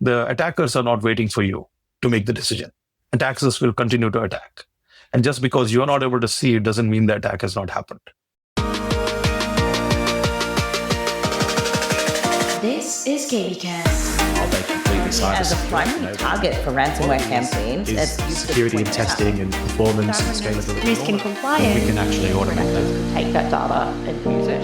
The attackers are not waiting for you to make the decision. Attackers will continue to attack. And just because you're not able to see it doesn't mean the attack has not happened. This is KBcast. As a primary target for ransomware campaigns, it's security and testing and performance and scalability. Risk and compliance. We can actually automate that. take that data and use it.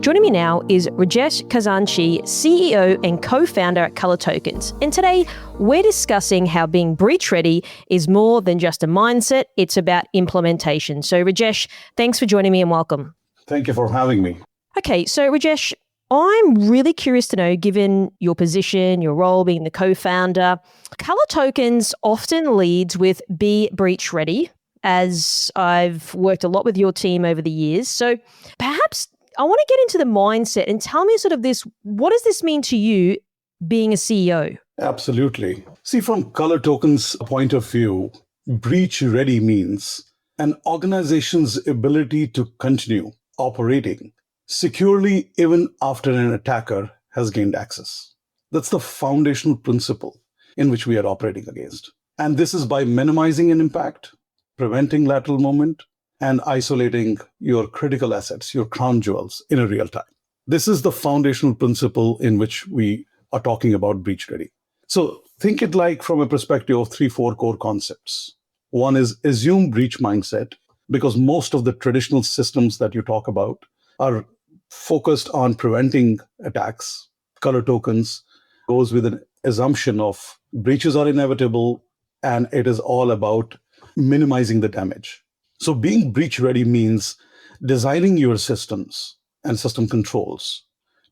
Joining me now is Rajesh Khazanchi, CEO and co-founder at ColorTokens. And today we're discussing how being breach ready is more than just a mindset, it's about implementation. So Rajesh, thanks for joining me and welcome. Thank you for having me. Okay, so Rajesh, I'm really curious to know, given your position, your role being the co-founder, ColorTokens often leads with be breach ready, as I've worked a lot with your team over the years. So perhaps I want to get into the mindset and tell me sort of this, what does this mean to you being a CEO? Absolutely. See, from ColorTokens' point of view, breach ready means an organization's ability to continue operating securely even after an attacker has gained access. That's the foundational principle in which we are operating against. And this is by minimizing an impact, preventing lateral movement, and isolating your critical assets, your crown jewels, in a real time. This is the foundational principle in which we are talking about breach ready. So think it like from a perspective of 3-4 core concepts. One is assume breach mindset, because most of the traditional systems that you talk about are focused on preventing attacks. ColorTokens goes with an assumption of breaches are inevitable, and it is all about minimizing the damage. So being breach ready means designing your systems and system controls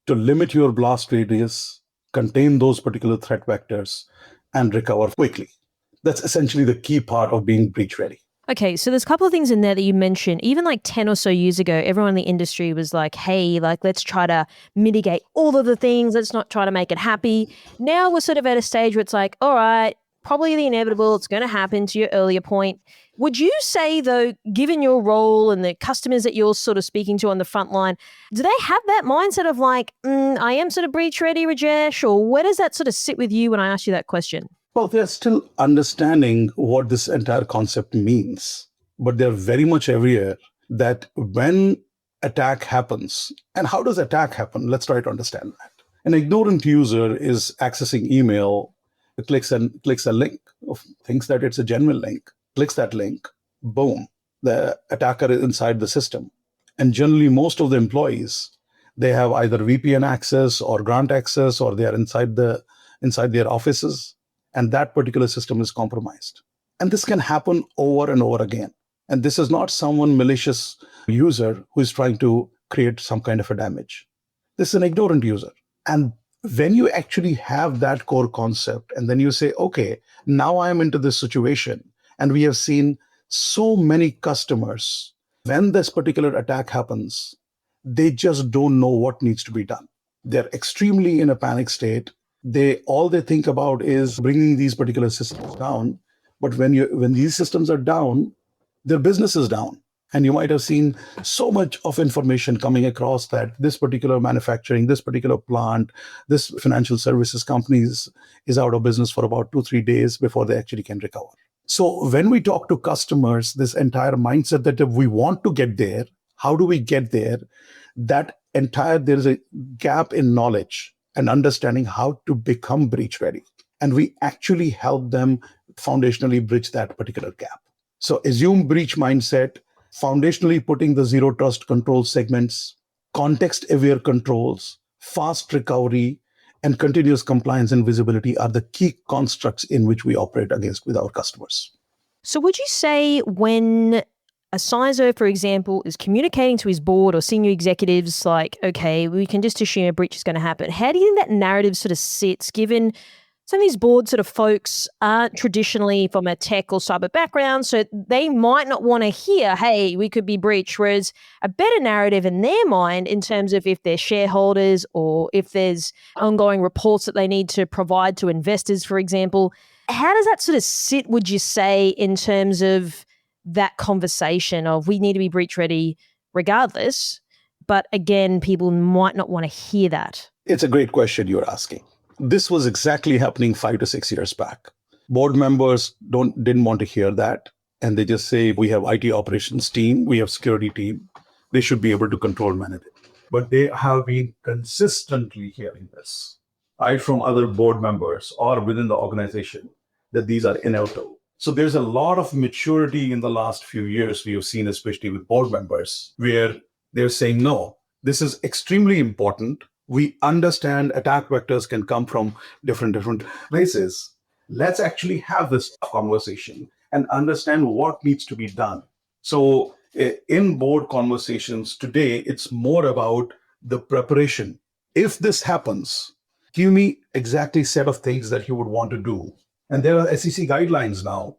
to limit your blast radius, contain those particular threat vectors, and recover quickly. That's essentially the key part of being breach ready. Okay, so there's a couple of things in there that you mentioned. Even like 10 or so years ago, everyone in the industry was like, hey, like let's try to mitigate all of the things. Let's not try to make it happy. Now we're sort of at a stage where it's like, all right, probably the inevitable. It's going to happen, to your earlier point. Would you say, though, given your role and the customers that you're sort of speaking to on the front line, do they have that mindset of like, I am sort of breach ready, Rajesh? Or where does that sort of sit with you when I ask you that question? Well, they're still understanding what this entire concept means, but they're very much aware that when attack happens, and how does attack happen? Let's try to understand that. An ignorant user is accessing email, clicks a link, thinks that it's a genuine link, clicks that link, boom, the attacker is inside the system. And generally, most of the employees, they have either VPN access or grant access, or they are inside their offices, and that particular system is compromised. And this can happen over and over again. And this is not someone malicious user who is trying to create some kind of a damage. This is an ignorant user. And when you actually have that core concept, and then you say, okay, now I am into this situation, and we have seen so many customers, when this particular attack happens, they just don't know what needs to be done. They're extremely in a panic state. All they think about is bringing these particular systems down. But when these systems are down, their business is down. And you might have seen so much of information coming across that this particular manufacturing, this particular plant, this financial services company is out of business for about 2-3 days before they actually can recover. So when we talk to customers, this entire mindset that if we want to get there, how do we get there? There's a gap in knowledge and understanding how to become breach ready. And we actually help them foundationally bridge that particular gap. So assume breach mindset, foundationally putting the zero trust control segments, context-aware controls, fast recovery, and continuous compliance and visibility are the key constructs in which we operate against with our customers. So would you say when a CISO, for example, is communicating to his board or senior executives like, okay, we can just assume a breach is going to happen, how do you think that narrative sort of sits, given some of these board sort of folks aren't traditionally from a tech or cyber background, so they might not want to hear, hey, we could be breached, whereas a better narrative in their mind in terms of if they're shareholders or if there's ongoing reports that they need to provide to investors, for example, how does that sort of sit, would you say, in terms of that conversation of we need to be breach ready regardless, but again, people might not want to hear that? It's a great question you're asking. This was exactly happening 5 to 6 years back. Board members didn't want to hear that. And they just say, we have IT operations team, we have security team. They should be able to control manage it. But they have been consistently hearing this, right, from other board members or within the organization, that these are inevitable. So there's a lot of maturity in the last few years we have seen, especially with board members, where they're saying, no, this is extremely important. We understand attack vectors can come from different places. Let's actually have this conversation and understand what needs to be done. So in board conversations today, it's more about the preparation. If this happens, give me exactly set of things that you would want to do. And there are SEC guidelines now.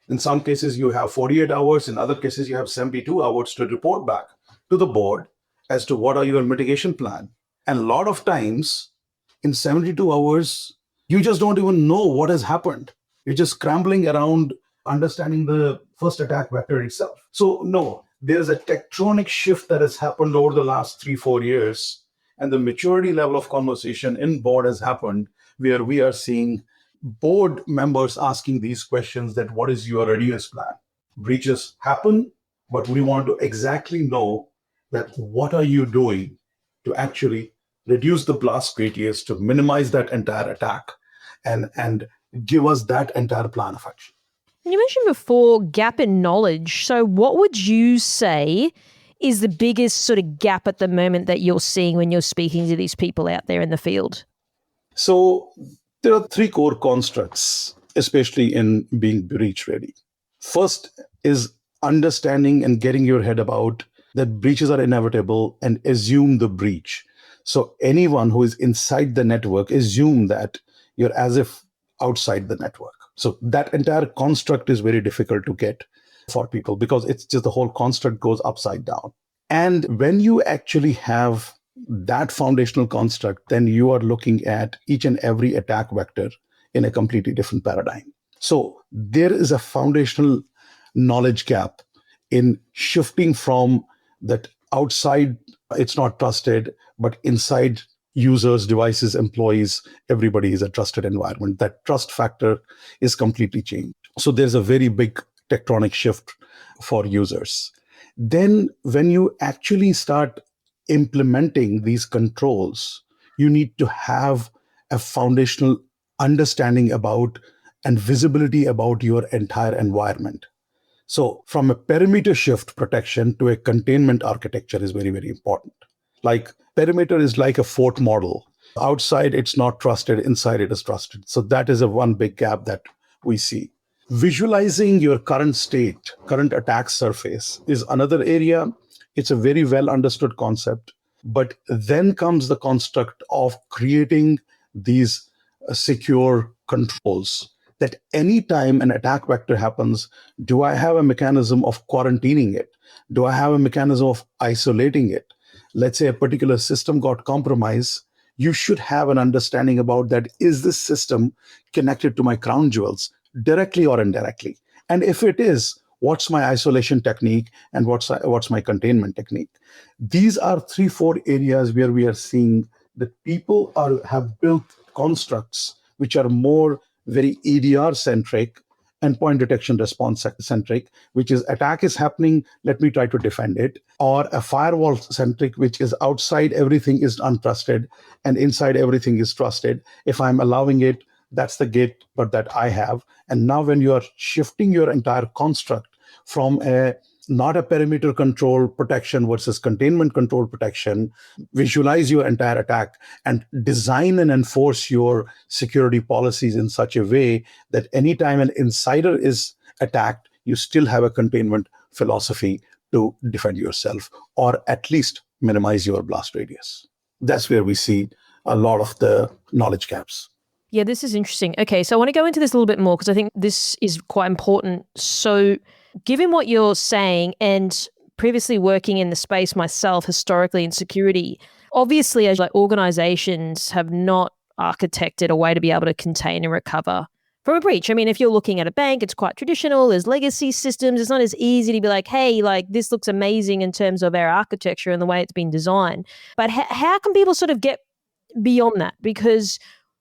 In some cases, you have 48 hours. In other cases, you have 72 hours to report back to the board as to what are your mitigation plan. And a lot of times in 72 hours, you just don't even know what has happened. You're just scrambling around understanding the first attack vector itself. So no, there's a tectonic shift that has happened over the last 3-4 years. And the maturity level of conversation in board has happened where we are seeing board members asking these questions that what is your readiness plan? Breaches happen, but we want to exactly know that what are you doing to actually reduce the blast radius, to minimize that entire attack, and give us that entire plan of action. You mentioned before gap in knowledge. So what would you say is the biggest sort of gap at the moment that you're seeing when you're speaking to these people out there in the field? So there are 3 core constructs, especially in being breach ready. First is understanding and getting your head about that breaches are inevitable and assume the breach. So anyone who is inside the network, assume that you're as if outside the network. So that entire construct is very difficult to get for people because it's just the whole construct goes upside down. And when you actually have that foundational construct, then you are looking at each and every attack vector in a completely different paradigm. So there is a foundational knowledge gap in shifting from that outside, it's not trusted, but inside users, devices, employees, everybody is a trusted environment. That trust factor is completely changed. So there's a very big tectonic shift for users. Then when you actually start implementing these controls, you need to have a foundational understanding about and visibility about your entire environment. So from a perimeter shift protection to a containment architecture is very, very important. Like perimeter is like a fort model. Outside, it's not trusted. Inside, it is trusted. So that is a one big gap that we see. Visualizing your current state, current attack surface is another area. It's a very well understood concept. But then comes the construct of creating these secure controls that anytime an attack vector happens, do I have a mechanism of quarantining it? Do I have a mechanism of isolating it? Let's say a particular system got compromised. You should have an understanding about that. Is this system connected to my crown jewels directly or indirectly? And if it is, what's my isolation technique and what's my containment technique? These are 3-4 areas where we are seeing that people have built constructs which are more very EDR centric, endpoint detection response centric, which is attack is happening, let me try to defend it, or a firewall centric, which is outside everything is untrusted and inside everything is trusted. If I'm allowing it, that's the gate, but that I have. And now when you are shifting your entire construct from not a perimeter control protection versus containment control protection, visualize your entire attack and design and enforce your security policies in such a way that anytime an insider is attacked, you still have a containment philosophy to defend yourself or at least minimize your blast radius. That's where we see a lot of the knowledge gaps. Yeah, this is interesting. Okay, so I want to go into this a little bit more because I think this is quite important. So given what you're saying and previously working in the space myself historically in security, obviously as like organizations have not architected a way to be able to contain and recover from a breach. I mean, if you're looking at a bank, it's quite traditional. There's legacy systems. It's not as easy to be like, hey, like this looks amazing in terms of our architecture and the way it's been designed. But how can people sort of get beyond that? Because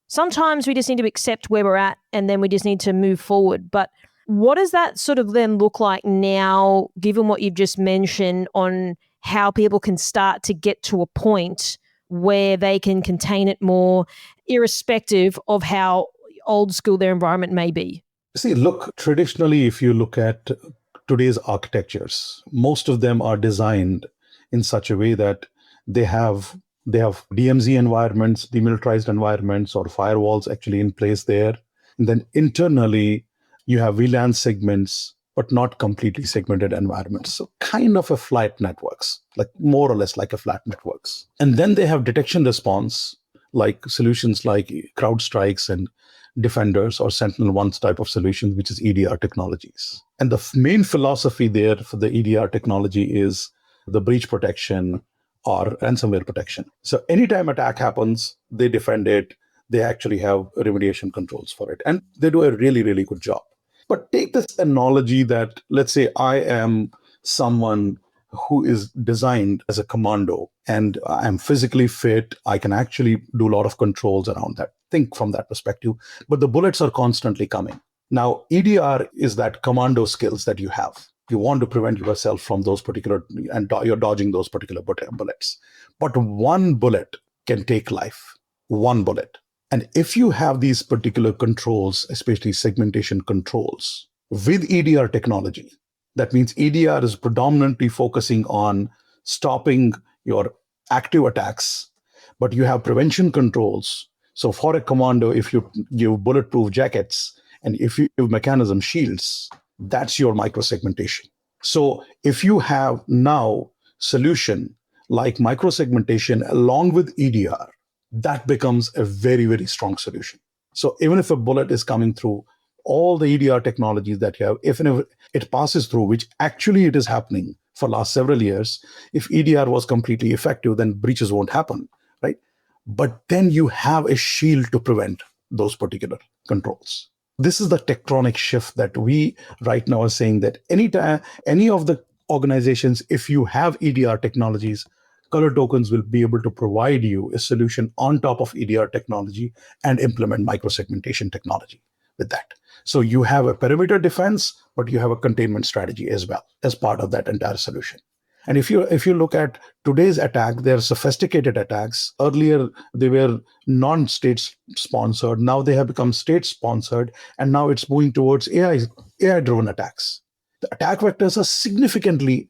sometimes we just need to accept where we're at and then we just need to move forward. But what does that sort of then look like now, given what you've just mentioned on how people can start to get to a point where they can contain it more, irrespective of how old school their environment may be? See, look, traditionally, if you look at today's architectures, most of them are designed in such a way that they have DMZ environments, demilitarized environments, or firewalls actually in place there. And then internally, you have VLAN segments, but not completely segmented environments. So kind of a flat networks, like more or less like a flat networks. And then they have detection response, like solutions like CrowdStrikes and Defenders or Sentinel-1 type of solutions, which is EDR technologies. And the main philosophy there for the EDR technology is the breach protection or ransomware protection. So anytime attack happens, they defend it. They actually have remediation controls for it. And they do a really, really good job. But take this analogy that, let's say I am someone who is designed as a commando and I'm physically fit. I can actually do a lot of controls around that. Think from that perspective. But the bullets are constantly coming. Now, EDR is that commando skills that you have. You want to prevent yourself from those particular, and you're dodging those particular bullets. But one bullet can take life. One bullet. And if you have these particular controls, especially segmentation controls, with EDR technology, that means EDR is predominantly focusing on stopping your active attacks, but you have prevention controls. So for a commando, if you give bulletproof jackets and if you give mechanism shields, that's your microsegmentation. So if you have now solution like microsegmentation along with EDR, that becomes a very, very strong solution. So even if a bullet is coming through all the EDR technologies that you have, if it passes through, which actually it is happening for last several years, if EDR was completely effective, then breaches won't happen, right? But then you have a shield to prevent those particular controls. This is the tectonic shift that we right now are saying that anytime, any of the organizations, if you have EDR technologies, ColorTokens will be able to provide you a solution on top of EDR technology and implement microsegmentation technology with that. So you have a perimeter defense, but you have a containment strategy as well as part of that entire solution. And if you look at today's attack, they're sophisticated attacks. Earlier, they were non-state sponsored. Now they have become state sponsored. And now it's moving towards AI-driven attacks. The attack vectors are significantly,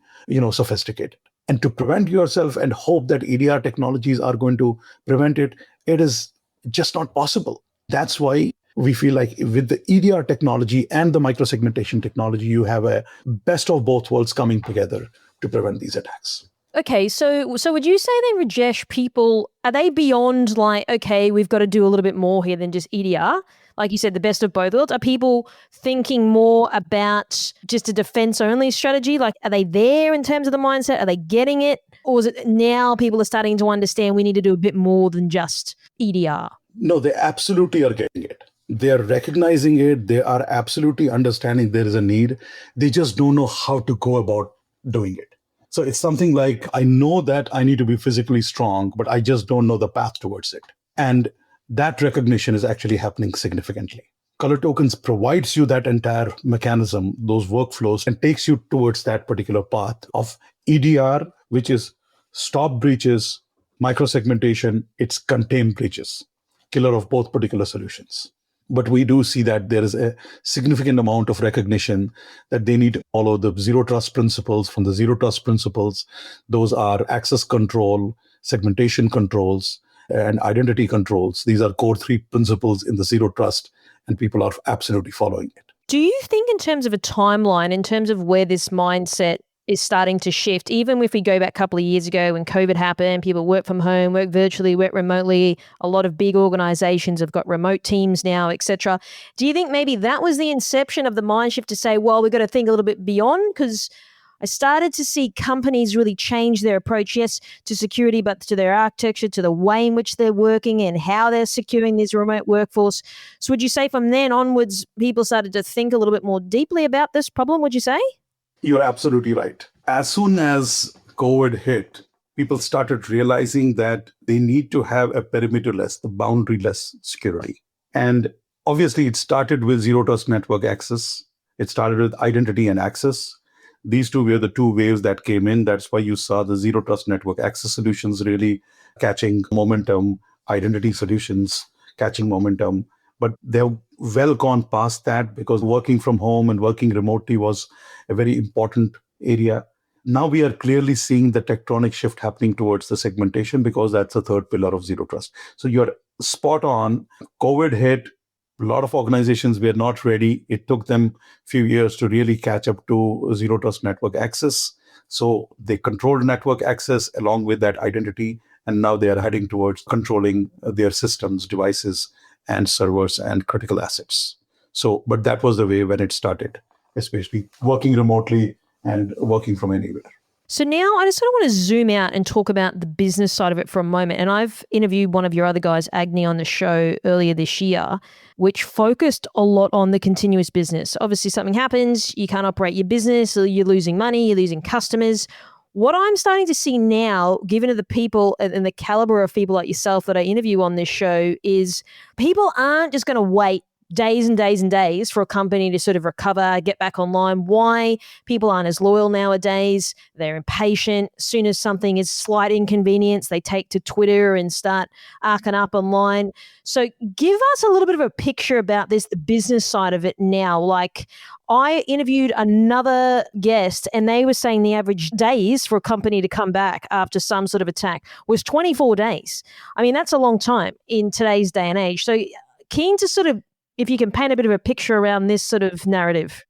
sophisticated. And to prevent yourself and hope that EDR technologies are going to prevent it, it is just not possible. That's why we feel like with the EDR technology and the microsegmentation technology, you have a best of both worlds coming together to prevent these attacks. Okay, so would you say then, Rajesh, people, are they beyond like, okay, we've got to do a little bit more here than just EDR? Like you said, the best of both worlds. Are people thinking more about just a defense-only strategy? Like, are they there in terms of the mindset? Are they getting it? Or is it now people are starting to understand we need to do a bit more than just EDR? No, they absolutely are getting it. They are recognizing it. They are absolutely understanding there is a need. They just don't know how to go about doing it. So it's something like, I know that I need to be physically strong, but I just don't know the path towards it. And that recognition is actually happening significantly. ColorTokens provides you that entire mechanism, those workflows, and takes you towards that particular path of EDR, which is stop breaches, microsegmentation, it's contain breaches, killer of both particular solutions. But we do see that there is a significant amount of recognition that they need to follow the zero trust principles. From the zero trust principles, those are access control, segmentation controls, and identity controls. These are core three principles in the zero trust, and people are absolutely following it. Do you think in terms of a timeline, in terms of where this mindset is starting to shift, even if we go back a couple of years ago when COVID happened, people work from home, work virtually, work remotely, a lot of big organizations have got remote teams now, etc. Do you think maybe that was the inception of the mind shift to say, well, we've got to think a little bit beyond? Because I started to see companies really change their approach, yes, to security, but to their architecture, to the way in which they're working and how they're securing this remote workforce. So would you say from then onwards, people started to think a little bit more deeply about this problem, would you say? You're absolutely right. As soon as COVID hit, people started realizing that they need to have a perimeterless, the boundaryless security. And obviously, it started with zero trust network access. It started with identity and access. These two were the two waves that came in. That's why you saw the zero trust network access solutions really catching momentum, identity solutions catching momentum. But they've well gone past that because working from home and working remotely was a very important area. Now we are clearly seeing the tectonic shift happening towards the segmentation because that's the third pillar of zero trust. So you're spot on. COVID hit. A lot of organizations were not ready. It took them a few years to really catch up to zero trust network access. So they controlled network access along with that identity. And now they are heading towards controlling their systems, devices, and servers and critical assets. So, but that was the way when it started, especially working remotely and working from anywhere. So now I just sort of want to zoom out and talk about the business side of it for a moment. And I've interviewed one of your other guys, Agni, on the show earlier this year, which focused a lot on the continuous business. Obviously, something happens, you can't operate your business, or you're losing money, you're losing customers. What I'm starting to see now, given the people and the caliber of people like yourself that I interview on this show, is people aren't just going to wait days and days and days for a company to sort of recover, get back online. Why? People aren't as loyal nowadays. They're impatient. As soon as something is slight inconvenience, they take to Twitter and start arcing up online. So give us a little bit of a picture about this, the business side of it now. Like, I interviewed another guest and they were saying the average days for a company to come back after some sort of attack was 24 days. I mean, that's a long time in today's day and age. So keen to sort of, if you can paint a bit of a picture around this sort of narrative.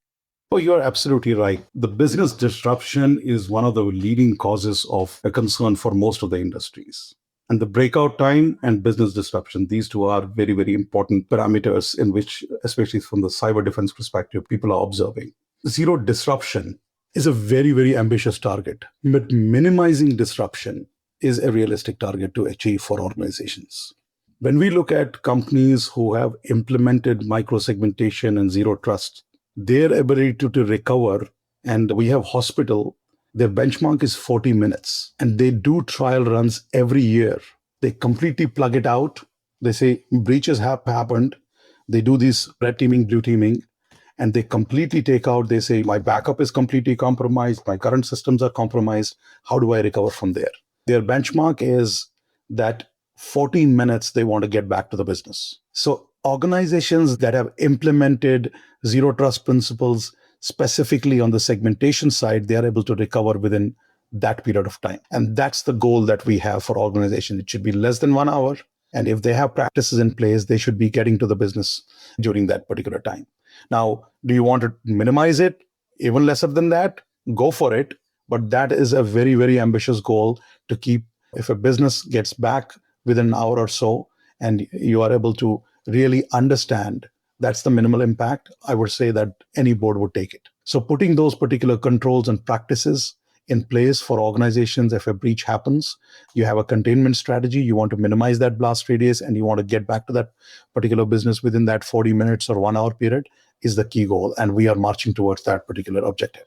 Oh, you're absolutely right. The business disruption is one of the leading causes of a concern for most of the industries. And the breakout time and business disruption, these two are very, very important parameters in which, especially from the cyber defense perspective, people are observing. Zero disruption is a very, very ambitious target, but minimizing disruption is a realistic target to achieve for organizations. When we look at companies who have implemented micro-segmentation and zero trust, their ability to recover, and we have hospital, their benchmark is 40 minutes. And they do trial runs every year. They completely plug it out. They say breaches have happened. They do this red teaming, blue teaming, and they completely take out. They say, my backup is completely compromised. My current systems are compromised. How do I recover from there? Their benchmark is that 14 minutes, they want to get back to the business. So organizations that have implemented zero trust principles, specifically on the segmentation side, they are able to recover within that period of time. And that's the goal that we have for organizations. It should be less than 1 hour. And if they have practices in place, they should be getting to the business during that particular time. Now, do you want to minimize it? Even lesser than that? Go for it. But that is a very, very ambitious goal to keep. If a business gets back within an hour or so, and you are able to really understand that's the minimal impact, I would say that any board would take it. So putting those particular controls and practices in place for organizations, if a breach happens, you have a containment strategy, you want to minimize that blast radius, and you want to get back to that particular business within that 40 minutes or 1 hour period is the key goal. And we are marching towards that particular objective.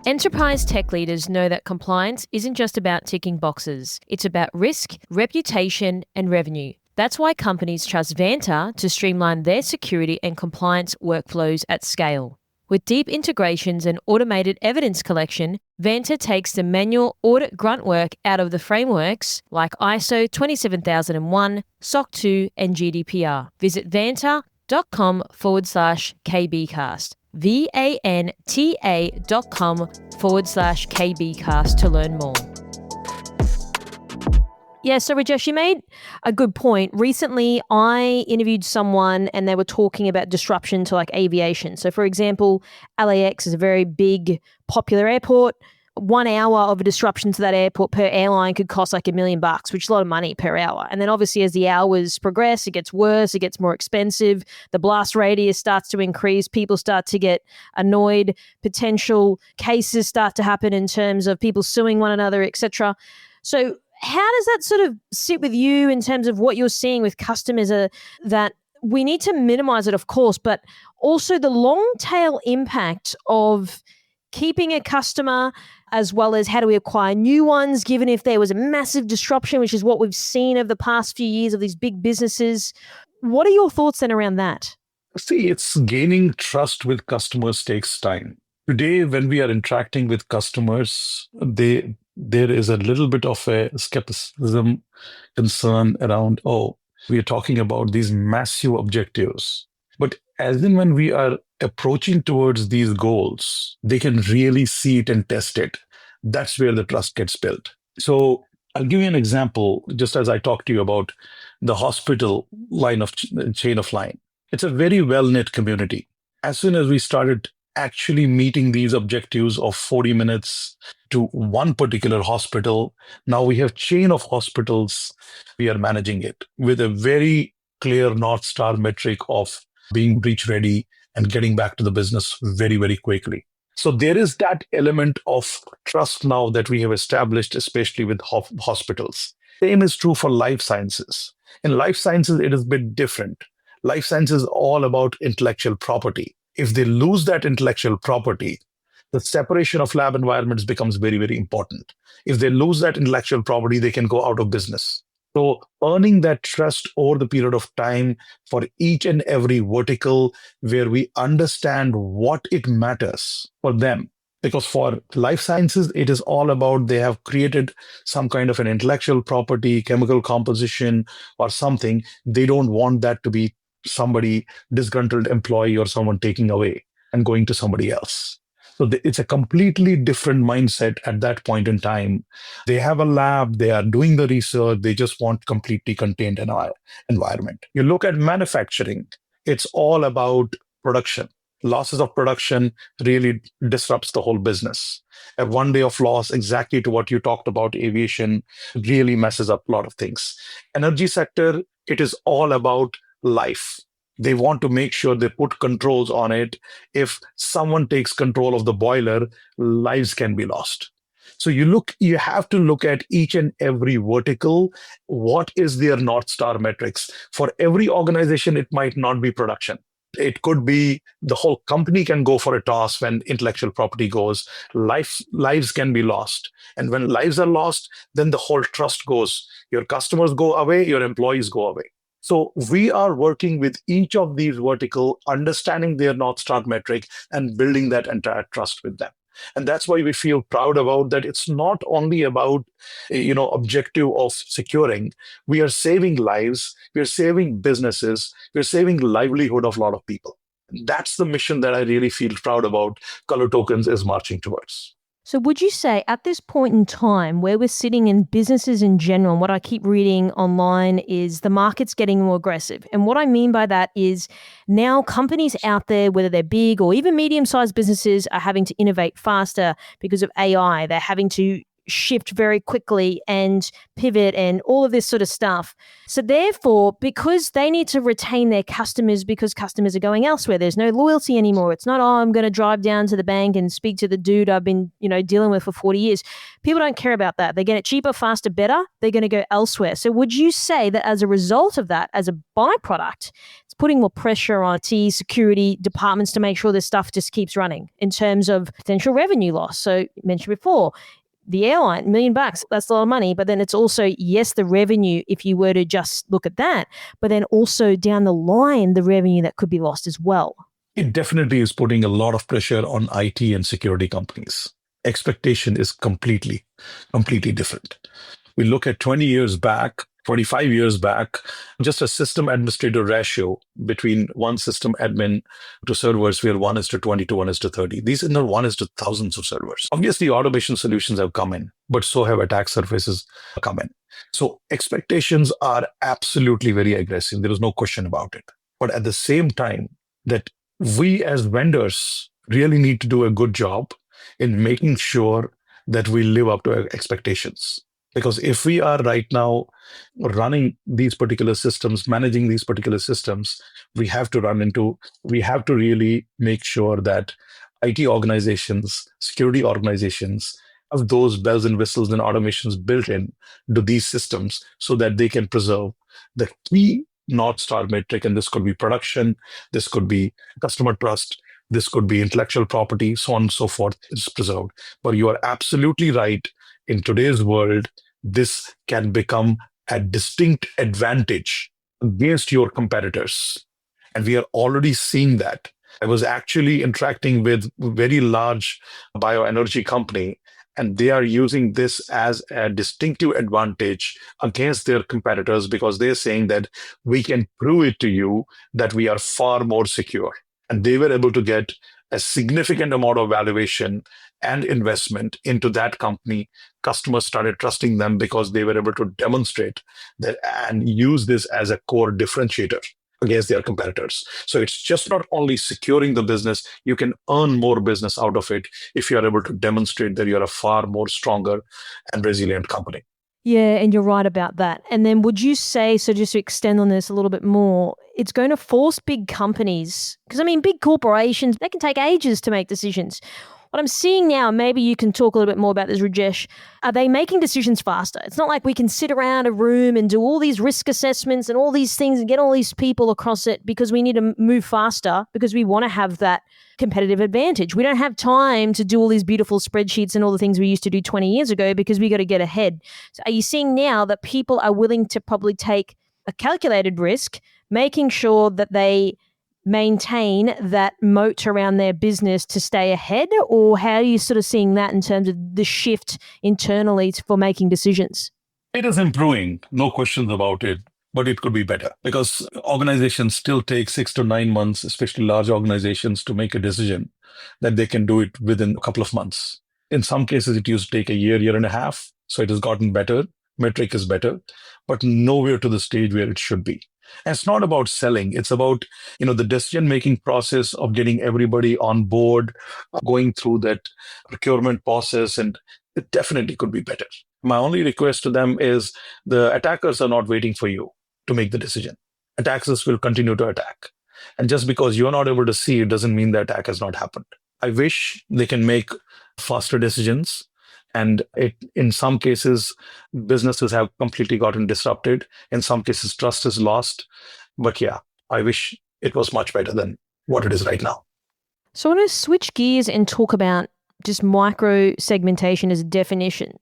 Enterprise tech leaders know that compliance isn't just about ticking boxes. It's about risk, reputation, and revenue. That's why companies trust Vanta to streamline their security and compliance workflows at scale. With deep integrations and automated evidence collection, Vanta takes the manual audit grunt work out of the frameworks like ISO 27001, SOC 2, and GDPR. Visit vanta.com/KBcast. vanta.com/KBcast to learn more. Yeah, so Rajesh, you made a good point. Recently, I interviewed someone and they were talking about disruption to like aviation. So for example, LAX is a very big, popular airport. 1 hour of a disruption to that airport per airline could cost like $1 million, which is a lot of money per hour. And then obviously as the hours progress, it gets worse, it gets more expensive. The blast radius starts to increase. People start to get annoyed. Potential cases start to happen in terms of people suing one another, etc. So how does that sort of sit with you in terms of what you're seeing with customers that we need to minimize it, of course, but also the long tail impact of keeping a customer as well as how do we acquire new ones, given if there was a massive disruption, which is what we've seen over the past few years of these big businesses. What are your thoughts then around that? See, it's gaining trust with customers takes time. Today, when we are interacting with customers, there is a little bit of a skepticism, concern around, oh, we are talking about these massive objectives. But as in when we are approaching towards these goals, they can really see it and test it. That's where the trust gets built. So I'll give you an example, just as I talked to you about the hospital line of chain of line. It's a very well-knit community. As soon as we started actually meeting these objectives of 40 minutes to one particular hospital, now we have chain of hospitals. We are managing it with a very clear North Star metric of being breach ready and getting back to the business very, very quickly. So there is that element of trust now that we have established, especially with hospitals. Same is true for life sciences. In life sciences, it is a bit different. Life sciences is all about intellectual property. If they lose that intellectual property, the separation of lab environments becomes very, very important. If they lose that intellectual property, they can go out of business. So earning that trust over the period of time for each and every vertical where we understand what it matters for them. Because for life sciences, it is all about they have created some kind of an intellectual property, chemical composition, or something. They don't want that to be somebody disgruntled employee or someone taking away and going to somebody else. So it's a completely different mindset at that point in time. They have a lab, they are doing the research, they just want completely contained environment. You look at manufacturing, it's all about production. Losses of production really disrupts the whole business. A 1 day of loss, exactly to what you talked about, aviation, really messes up a lot of things. Energy sector, it is all about life. They want to make sure they put controls on it. If someone takes control of the boiler, lives can be lost. So you have to look at each and every vertical. What is their North Star metrics? For every organization, it might not be production. It could be the whole company can go for a toss when intellectual property goes. Lives can be lost. And when lives are lost, then the whole trust goes. Your customers go away, your employees go away. So we are working with each of these vertical, understanding their North Star metric and building that entire trust with them. And that's why we feel proud about that. It's not only about, objective of securing. We are saving lives. We are saving businesses. We are saving livelihood of a lot of people. That's the mission that I really feel proud about ColorTokens is marching towards. So would you say at this point in time where we're sitting in businesses in general, and what I keep reading online is the market's getting more aggressive. And what I mean by that is now companies out there, whether they're big or even medium-sized businesses, are having to innovate faster because of AI. They're having to shift very quickly and pivot and all of this sort of stuff. So therefore, because they need to retain their customers because customers are going elsewhere, there's no loyalty anymore. It's not, I'm going to drive down to the bank and speak to the dude I've been, dealing with for 40 years. People don't care about that. They get it cheaper, faster, better. They're going to go elsewhere. So would you say that as a result of that, as a byproduct, it's putting more pressure on IT, security departments to make sure this stuff just keeps running in terms of potential revenue loss? So you mentioned before, the airline, $1 million, that's a lot of money. But then it's also, yes, the revenue, if you were to just look at that, but then also down the line, the revenue that could be lost as well. It definitely is putting a lot of pressure on IT and security companies. Expectation is completely different. We look at 20 years back, 25 years back, just a system administrator ratio between one system admin to servers where 1:20 to 1:30. These are not 1 to thousands of servers. Obviously, automation solutions have come in, but so have attack surfaces come in. So expectations are absolutely very aggressive. There is no question about it. But at the same time, that we as vendors really need to do a good job in making sure that we live up to our expectations. Because if we are right now running these particular systems, managing these particular systems, we have to really make sure that IT organizations, security organizations have those bells and whistles and automations built in to these systems so that they can preserve the key North Star metric. And this could be production, this could be customer trust, This could be intellectual property, so on and so forth is preserved. But you are absolutely right. In today's world, this can become a distinct advantage against your competitors. And we are already seeing that. I was actually interacting with a very large bioenergy company, and they are using this as a distinctive advantage against their competitors because they're saying that we can prove it to you that we are far more secure. And they were able to get a significant amount of valuation and investment into that company. Customers started trusting them because they were able to demonstrate that and use this as a core differentiator against their competitors. So it's just not only securing the business, you can earn more business out of it if you're able to demonstrate that you're a far more stronger and resilient company. Yeah, and you're right about that. And then would you say, so just to extend on this a little bit more, it's going to force big companies, because I mean, big corporations, they can take ages to make decisions. What I'm seeing now, maybe you can talk a little bit more about this, Rajesh, are they making decisions faster? It's not like we can sit around a room and do all these risk assessments and all these things and get all these people across it because we need to move faster because we want to have that competitive advantage. We don't have time to do all these beautiful spreadsheets and all the things we used to do 20 years ago because we got to get ahead. So are you seeing now that people are willing to probably take a calculated risk, making sure that they maintain that moat around their business to stay ahead? Or how are you sort of seeing that in terms of the shift internally for making decisions? It is improving, no questions about it, but it could be better because organizations still take 6 to 9 months, especially large organizations, to make a decision that they can do it within a couple of months. In some cases, it used to take a year, year and a half. So it has gotten better. Metric is better, but nowhere to the stage where it should be. And it's not about selling. It's about, the decision-making process of getting everybody on board, going through that procurement process, and it definitely could be better. My only request to them is the attackers are not waiting for you to make the decision. Attackers will continue to attack. And just because you're not able to see it doesn't mean the attack has not happened. I wish they can make faster decisions. And in some cases, businesses have completely gotten disrupted. In some cases, trust is lost. But yeah, I wish it was much better than what it is right now. So I want to switch gears and talk about just micro segmentation as a definition.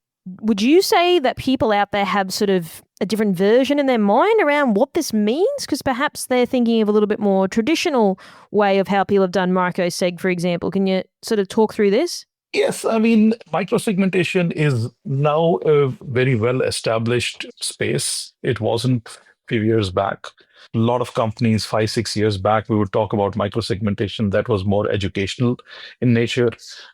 Would you say that people out there have sort of a different version in their mind around what this means? Because perhaps they're thinking of a little bit more traditional way of how people have done microseg, for example. Can you sort of talk through this? Yes, I mean, microsegmentation is now a very well-established space. It wasn't a few years back. A lot of companies, 5, 6 years back, we would talk about microsegmentation that was more educational in nature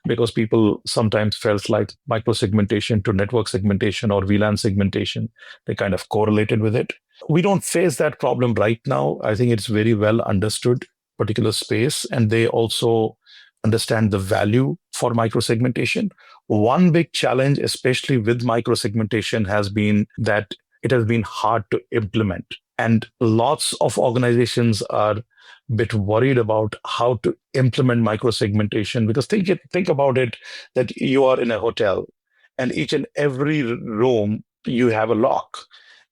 because people sometimes felt like microsegmentation to network segmentation or VLAN segmentation, they kind of correlated with it. We don't face that problem right now. I think it's very well understood, particular space, and they also understand the value for microsegmentation. One big challenge, especially with microsegmentation, has been that it has been hard to implement. And lots of organizations are a bit worried about how to implement microsegmentation because think about it that you are in a hotel and each and every room you have a lock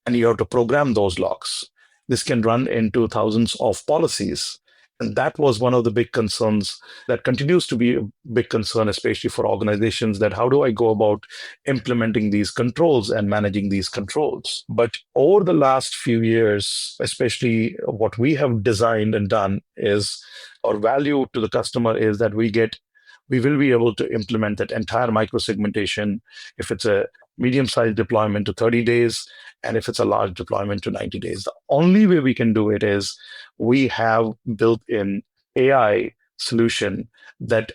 and you have to program those locks. This can run into thousands of policies. And that was one of the big concerns that continues to be a big concern, especially for organizations, that how do I go about implementing these controls and managing these controls? But over the last few years, especially what we have designed and done is our value to the customer is that we will be able to implement that entire microsegmentation if it's a medium-sized deployment to 30 days, and if it's a large deployment to 90 days. The only way we can do it is we have built in AI solution that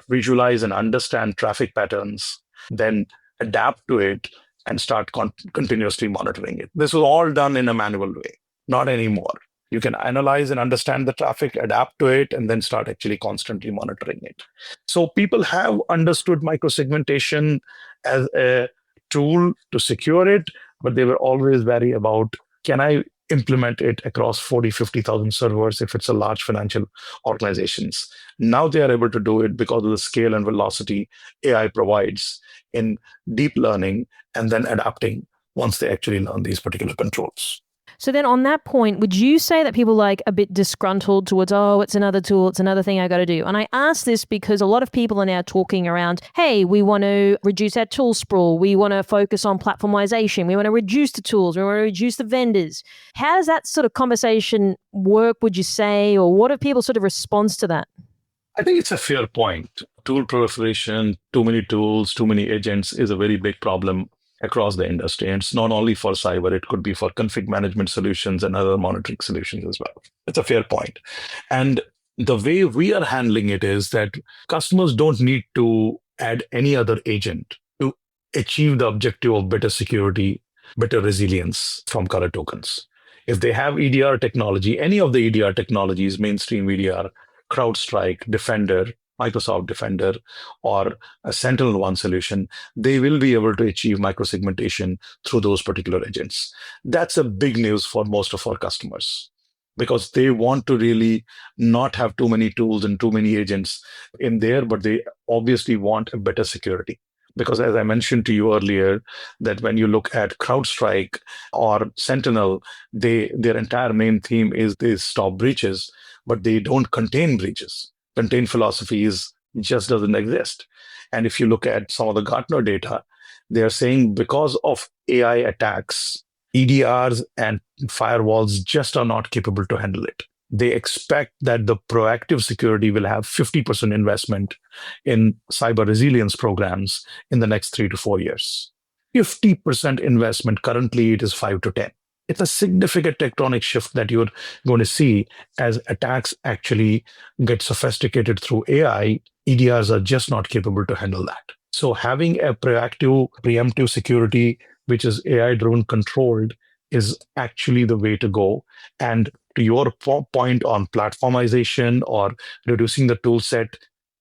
visualize and understand traffic patterns, then adapt to it and start continuously monitoring it. This was all done in a manual way, not anymore. You can analyze and understand the traffic, adapt to it, and then start actually constantly monitoring it. So people have understood microsegmentation as a tool to secure it, but they were always wary about, can I implement it across 40, 50,000 servers if it's a large financial organizations? Now they are able to do it because of the scale and velocity AI provides in deep learning and then adapting once they actually learn these particular controls. So then on that point, would you say that people like a bit disgruntled towards, oh, it's another tool, it's another thing I got to do? And I ask this because a lot of people are now talking around, hey, we want to reduce our tool sprawl. We want to focus on platformization. We want to reduce the tools. We want to reduce the vendors. How does that sort of conversation work, would you say? Or what are people's sort of response to that? I think it's a fair point. Tool proliferation, too many tools, too many agents is a very big problem across the industry. And it's not only for cyber, it could be for config management solutions and other monitoring solutions as well. It's a fair point. And the way we are handling it is that customers don't need to add any other agent to achieve the objective of better security, better resilience from Color Tokens. If they have EDR technology, any of the EDR technologies, mainstream EDR, CrowdStrike, Defender, Microsoft Defender, or a Sentinel-1 solution, they will be able to achieve microsegmentation through those particular agents. That's a big news for most of our customers because they want to really not have too many tools and too many agents in there, but they obviously want a better security. Because as I mentioned to you earlier, that when you look at CrowdStrike or Sentinel, their entire main theme is they stop breaches, but they don't contain breaches. Contain philosophy just doesn't exist. And if you look at some of the Gartner data, they're saying because of AI attacks, EDRs and firewalls just are not capable to handle it. They expect that the proactive security will have 50% investment in cyber resilience programs in the next 3 to 4 years. 50% investment, currently it is 5 to 10. It's a significant tectonic shift that you're going to see as attacks actually get sophisticated through AI. EDRs are just not capable to handle that. So having a proactive, preemptive security, which is AI-driven controlled, is actually the way to go. And to your point on platformization or reducing the tool set,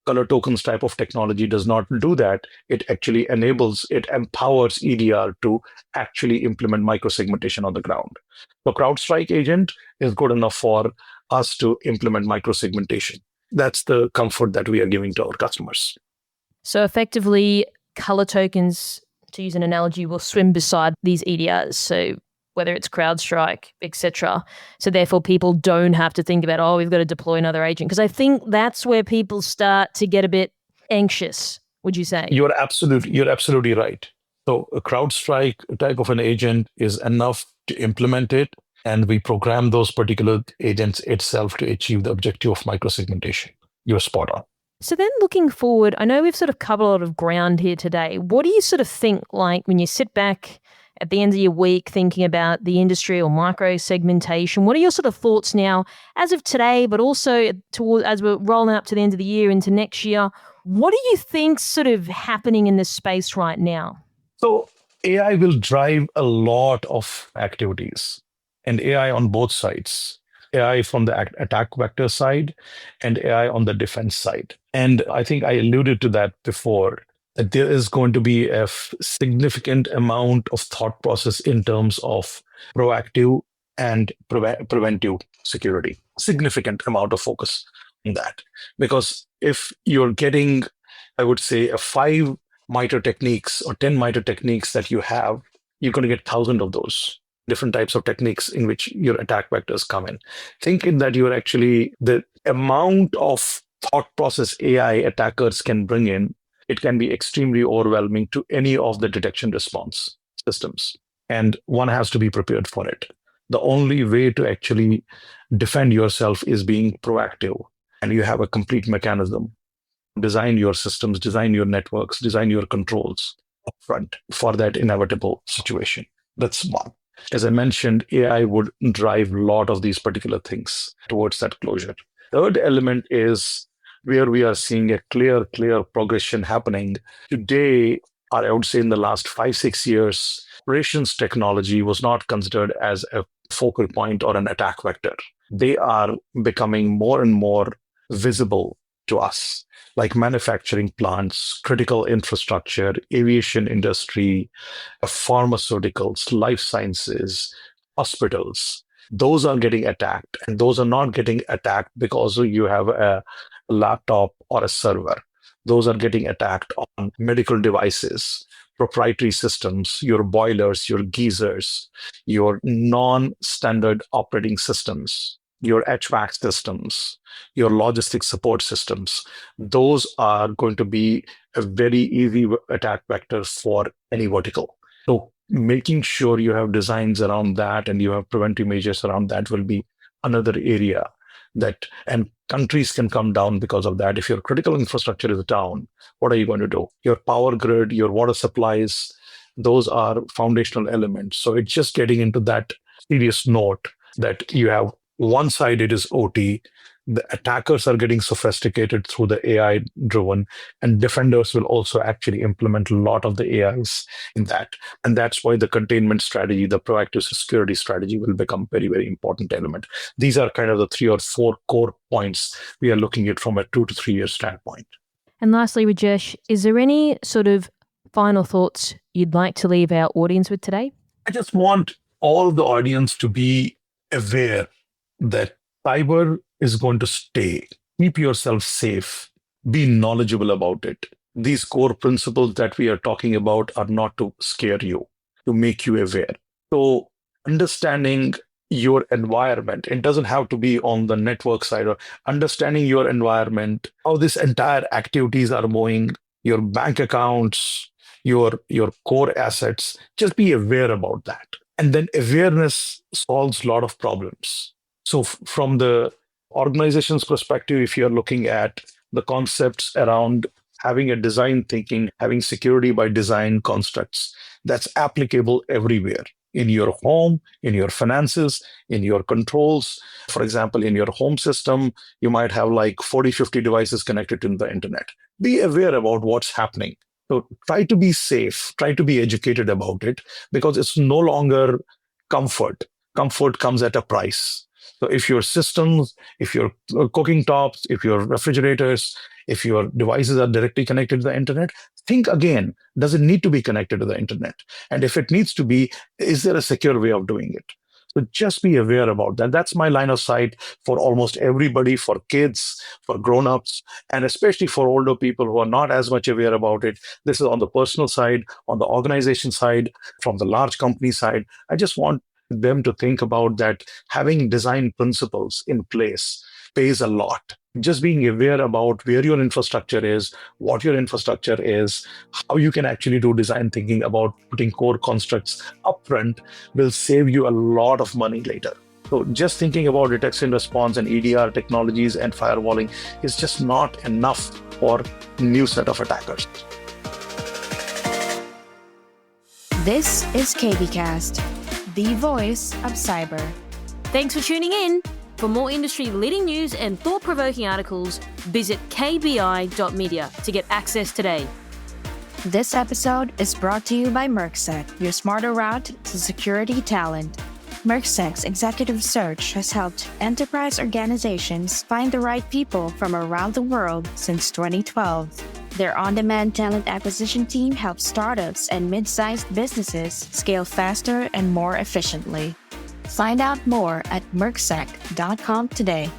Color Tokens type of technology does not do that. It actually it empowers EDR to actually implement microsegmentation on the ground. The CrowdStrike agent is good enough for us to implement microsegmentation. That's the comfort that we are giving to our customers. So effectively, Color Tokens, to use an analogy, will swim beside these EDRs. So whether it's CrowdStrike, etc. So therefore, people don't have to think about, oh, we've got to deploy another agent. Because I think that's where people start to get a bit anxious, would you say? You're absolutely right. So a CrowdStrike type of an agent is enough to implement it, and we program those particular agents itself to achieve the objective of microsegmentation. You're spot on. So then looking forward, I know we've sort of covered a lot of ground here today. What do you sort of think, like when you sit back at the end of your week thinking about the industry or micro segmentation? What are your sort of thoughts now as of today, but also as we're rolling up to the end of the year into next year? What do you think sort of happening in this space right now? So AI will drive a lot of activities, and AI on both sides. AI from the attack vector side and AI on the defense side. And I think I alluded to that before, that there is going to be a significant amount of thought process in terms of proactive and preventive security. Significant amount of focus on that. Because if you're getting, I would say, a 5 MITRE techniques or 10 MITRE techniques that you have, you're going to get 1,000 of those different types of techniques in which your attack vectors come in. Thinking that you're actually, the amount of thought process AI attackers can bring in, it can be extremely overwhelming to any of the detection response systems. And one has to be prepared for it. The only way to actually defend yourself is being proactive. And you have a complete mechanism. Design your systems, design your networks, design your controls upfront for that inevitable situation. That's one. As I mentioned, AI would drive a lot of these particular things towards that closure. Third element is where we are seeing a clear progression happening. Today, or I would say in the last 5-6 years, operations technology was not considered as a focal point or an attack vector. They are becoming more and more visible to us, like manufacturing plants, critical infrastructure, aviation industry, pharmaceuticals, life sciences, hospitals. Those are getting attacked, and those are not getting attacked because you have a laptop or a server. Those are getting attacked on medical devices, proprietary systems, your boilers, your geysers, your non-standard operating systems, your HVAC systems, your logistics support systems. Those are going to be a very easy attack vector for any vertical. So making sure you have designs around that and you have preventive measures around that will be another area that, and countries can come down because of that. If your critical infrastructure is down, what are you going to do? Your power grid, your water supplies, those are foundational elements. So it's just getting into that serious note that you have one side, it is OT. The attackers are getting sophisticated through the AI driven, and defenders will also actually implement a lot of the AIs in that. And that's why the containment strategy, the proactive security strategy will become very, very important element. These are kind of the 3 or 4 core points we are looking at from a 2 to 3 year standpoint. And lastly, Rajesh, is there any sort of final thoughts you'd like to leave our audience with today? I just want all the audience to be aware that cyber is going to stay. Keep yourself safe. Be knowledgeable about it. These core principles that we are talking about are not to scare you, to make you aware. So understanding your environment, it doesn't have to be on the network side, or understanding your environment, how this entire activities are moving, your bank accounts, your core assets, just be aware about that. And then awareness solves a lot of problems. So from the organization's perspective, if you're looking at the concepts around having a design thinking, having security by design constructs, that's applicable everywhere. In your home, in your finances, in your controls. For example, in your home system, you might have like 40, 50 devices connected to the internet. Be aware about what's happening. So try to be safe, try to be educated about it, because it's no longer comfort. Comfort comes at a price. So if your systems, if your cooking tops, if your refrigerators, if your devices are directly connected to the internet, think again, does it need to be connected to the internet? And if it needs to be, is there a secure way of doing it? So just be aware about that. That's my line of sight for almost everybody, for kids, for grown-ups, and especially for older people who are not as much aware about it. This is on the personal side, on the organization side, from the large company side. I just want them to think about that having design principles in place pays a lot. Just being aware about where your infrastructure is, what your infrastructure is, how you can actually do design thinking about putting core constructs upfront will save you a lot of money later. So just thinking about detection response and EDR technologies and firewalling is just not enough for new set of attackers. This is KBcast, the voice of cyber. Thanks for tuning in. For more industry-leading news and thought-provoking articles, visit kbi.media to get access today. This episode is brought to you by Mercsec, your smarter route to security talent. Mercsec's executive search has helped enterprise organizations find the right people from around the world since 2012. Their on-demand talent acquisition team helps startups and mid-sized businesses scale faster and more efficiently. Find out more at mercsec.com today.